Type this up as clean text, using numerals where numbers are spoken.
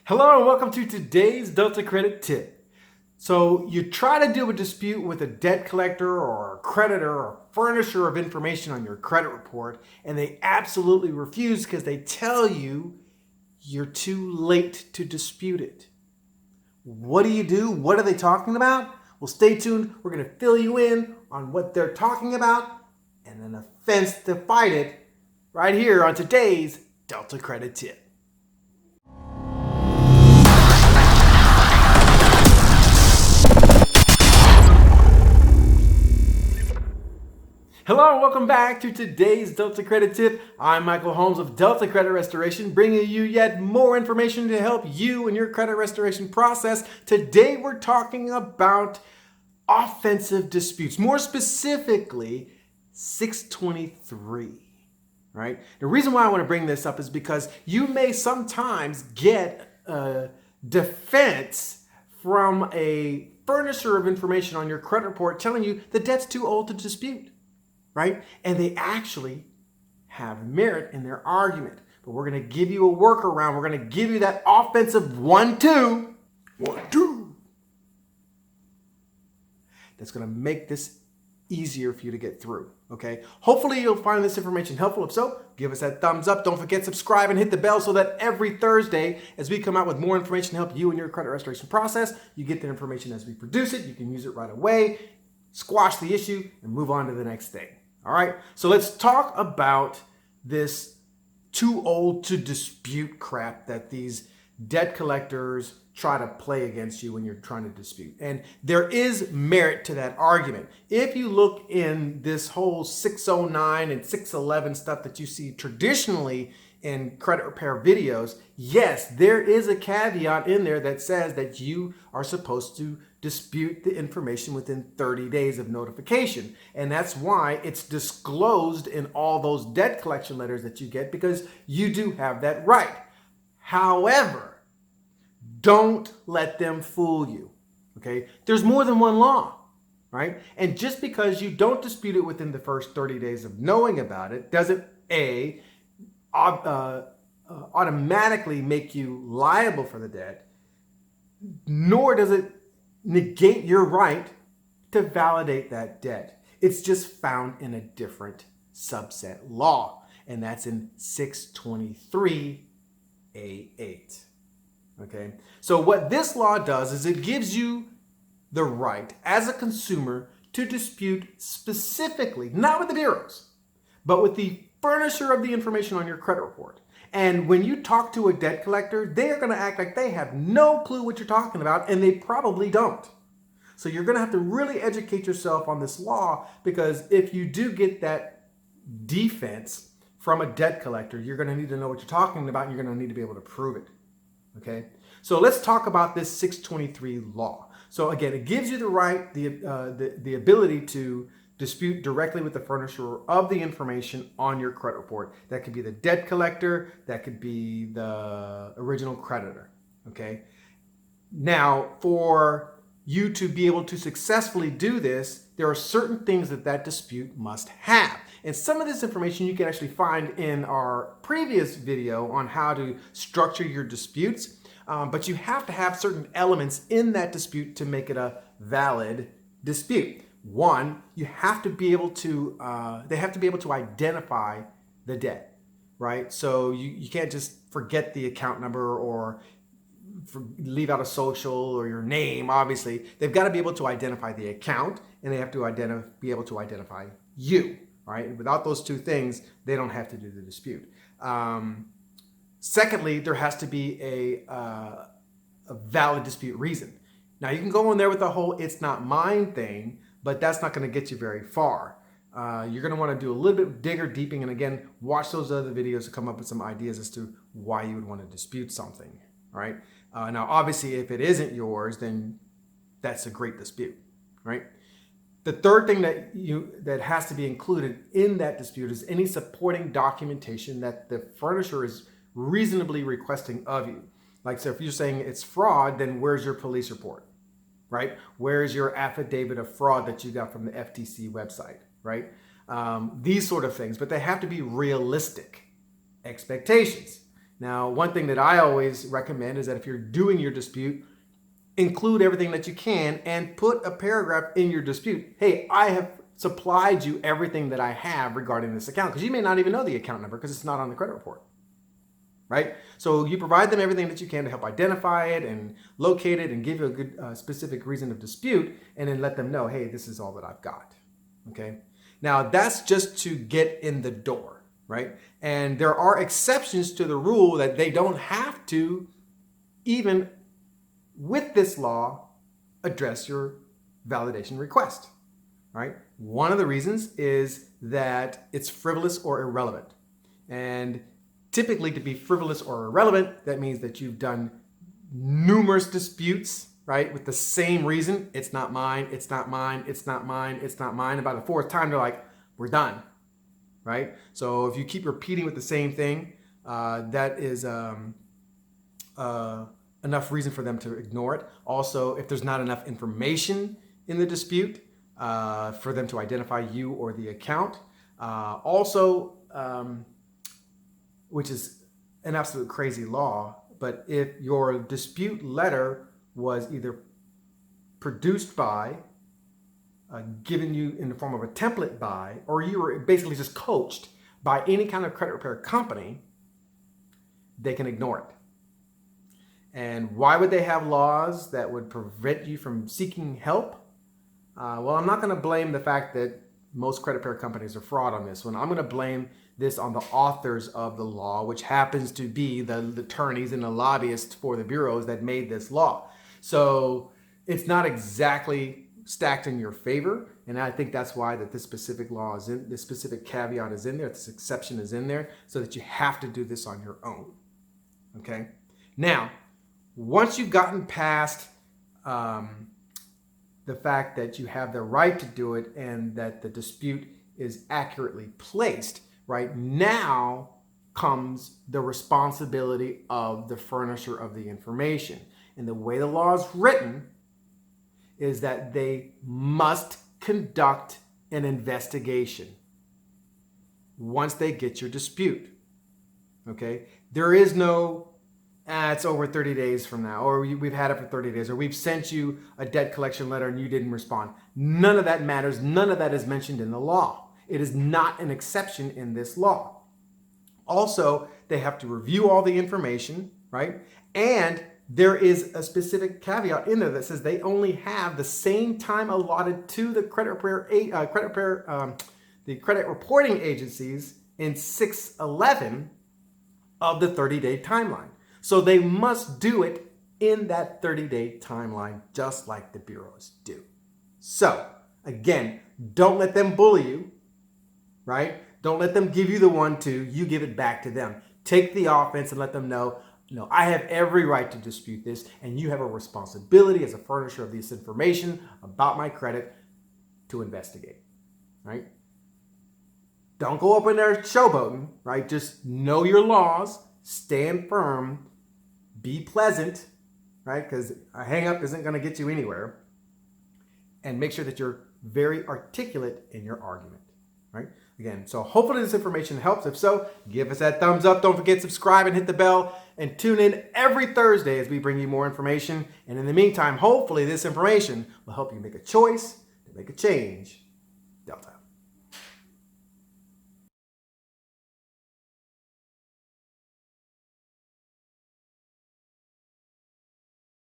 Hello and welcome to today's Delta Credit Tip. So you try to deal with a dispute with a debt collector or a creditor or furnisher of information on your credit report, and they absolutely refuse because they tell you you're too late to dispute it. What do? What are they talking about? Well, stay tuned. We're going to fill you in on what they're talking about and an offense to fight it right here on today's Delta Credit Tip. Hello and welcome back to today's Delta Credit Tip. I'm Michael Holmes of Delta Credit Restoration, bringing you yet more information to help you in your credit restoration process. Today we're talking about offensive disputes, more specifically 623, right? The reason why I want to bring this up is because you may sometimes get a defense from a furnisher of information on your credit report telling you the debt's too old to dispute. Right? And they actually have merit in their argument. But we're going to give you a workaround. We're going to give you that offensive 1-2. 1-2. That's going to make this easier for you to get through. Okay? Hopefully you'll find this information helpful. If so, give us that thumbs up. Don't forget subscribe and hit the bell so that every Thursday, as we come out with more information to help you in your credit restoration process, you get the information as we produce it. You can use it right away, squash the issue, and move on to the next thing. All right, so let's talk about this too old to dispute crap that these debt collectors try to play against you when you're trying to dispute. And there is merit to that argument. If you look in this whole 609 and 611 stuff that you see traditionally in credit repair videos, yes, there is a caveat in there that says that you are supposed to dispute the information within 30 days of notification. And that's why it's disclosed in all those debt collection letters that you get, because you do have that right. However, don't let them fool you, okay? There's more than one law, right? And just because you don't dispute it within the first 30 days of knowing about it doesn't automatically make you liable for the debt, nor does it negate your right to validate that debt. It's just found in a different subset law, and that's in 623A8. Okay? So what this law does is it gives you the right as a consumer to dispute specifically, not with the bureaus, but with the furnisher of the information on your credit report. And when you talk to a debt collector, they are going to act like they have no clue what you're talking about, and they probably don't. So you're going to have to really educate yourself on this law, because if you do get that defense from a debt collector, you're going to need to know what you're talking about, and you're going to need to be able to prove it. Okay? So let's talk about this 623 law. So again, it gives you the right, the ability to dispute directly with the furnisher of the information on your credit report. That could be the debt collector, that could be the original creditor, okay? Now, for you to be able to successfully do this, there are certain things that that dispute must have. And some of this information you can actually find in our previous video on how to structure your disputes, but you have to have certain elements in that dispute to make it a valid dispute. One, you have to be able to, they have to be able to identify the debt, right? So you can't just forget the account number or leave out a social or your name, obviously. They've got to be able to identify the account, and they have to be able to identify you, right? And without those two things, they don't have to do the dispute. Secondly, there has to be a valid dispute reason. Now, you can go in there with the whole "it's not mine" thing, but that's not going to get you very far. You're going to want to do a little bit of digger deeping, and again, watch those other videos to come up with some ideas as to why you would want to dispute something, all right? Now, obviously, if it isn't yours, then that's a great dispute, right? The third thing that has to be included in that dispute is any supporting documentation that the furnisher is reasonably requesting of you. Like, so if you're saying it's fraud, then where's your police report? Right? Where's your affidavit of fraud that you got from the FTC website, right? These sort of things, but they have to be realistic expectations. Now, one thing that I always recommend is that if you're doing your dispute, include everything that you can and put a paragraph in your dispute. Hey, I have supplied you everything that I have regarding this account, because you may not even know the account number because it's not on the credit report, right? So you provide them everything that you can to help identify it and locate it and give you a good specific reason of dispute, and then let them know, hey, this is all that I've got, okay? Now, that's just to get in the door, right? And there are exceptions to the rule that they don't have to, even with this law, address your validation request, right? One of the reasons is that it's frivolous or irrelevant. And typically, to be frivolous or irrelevant, that means that you've done numerous disputes, right, with the same reason. It's not mine, it's not mine, it's not mine, it's not mine. About the fourth time, they're like, we're done, right? So if you keep repeating with the same thing, that is enough reason for them to ignore it. Also, if there's not enough information in the dispute for them to identify you or the account. Which is an absolute crazy law, but if your dispute letter was either produced by, given you in the form of a template by, or you were basically just coached by any kind of credit repair company, they can ignore it. And why would they have laws that would prevent you from seeking help? Well, I'm not going to blame the fact that most credit repair companies are fraud on this one. I'm going to blame this on the authors of the law, which happens to be the attorneys and the lobbyists for the bureaus that made this law. So it's not exactly stacked in your favor, and I think that's why that this specific law is in, this specific caveat is in there, this exception is in there, so that you have to do this on your own. Okay? Now, once you've gotten past the fact that you have the right to do it and that the dispute is accurately placed, right, now comes the responsibility of the furnisher of the information. And the way the law is written is that they must conduct an investigation once they get your dispute. Okay? There is no, it's over 30 days from now, or we've had it for 30 days, or we've sent you a debt collection letter and you didn't respond. None of that matters. None of that is mentioned in the law. It is not an exception in this law. Also, they have to review all the information, right? And there is a specific caveat in there that says they only have the same time allotted to the credit reporting agencies in 611 of the 30-day timeline. So they must do it in that 30-day timeline, just like the bureaus do. So again, don't let them bully you, right? Don't let them give you the 1-2, you give it back to them. Take the offense and let them know, no, I have every right to dispute this, and you have a responsibility as a furnisher of this information about my credit to investigate, right? Don't go up in there showboating, right? Just know your laws, stand firm, be pleasant, right? Because a hang-up isn't going to get you anywhere. And make sure that you're very articulate in your argument, right? Again, so hopefully this information helps. If so, give us that thumbs up. Don't forget to subscribe and hit the bell. And tune in every Thursday as we bring you more information. And in the meantime, hopefully this information will help you make a choice to make a change